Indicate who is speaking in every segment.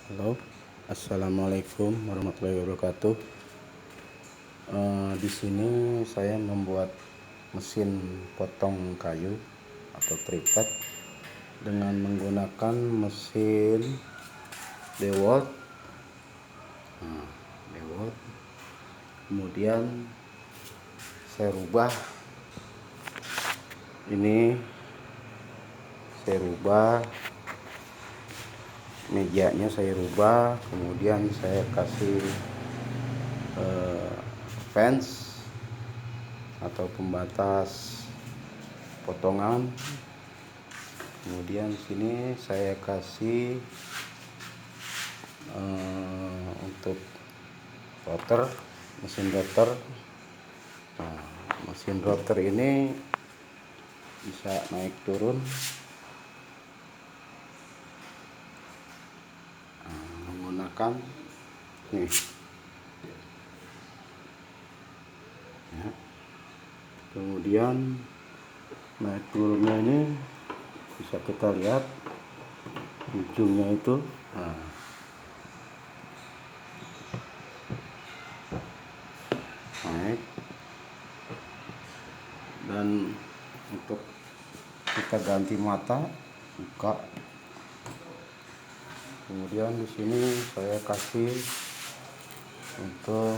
Speaker 1: Halo, assalamualaikum warahmatullahi wabarakatuh. Di sini saya membuat mesin potong kayu atau triplek dengan menggunakan mesin DeWalt. Kemudian saya rubah ini, mejanya saya rubah, kemudian saya kasih fence atau pembatas potongan. Kemudian sini saya kasih untuk rotor, mesin rotor. Nah, mesin rotor ini bisa naik turun. Menggunakan nih ya. Kemudian naik turunnya ini bisa kita lihat ujungnya itu. Naik, dan untuk kita ganti mata, buka. Kemudian di sini saya kasih untuk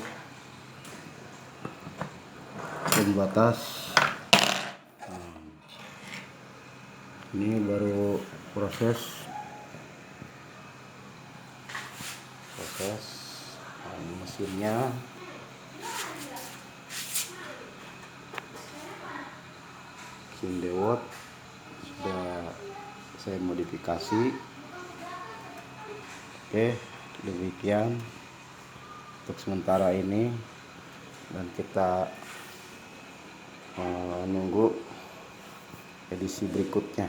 Speaker 1: pembatas. Ini baru proses mesinnya. Mesin DeWalt sudah saya modifikasi. Oke, demikian untuk sementara ini, dan kita menunggu edisi berikutnya.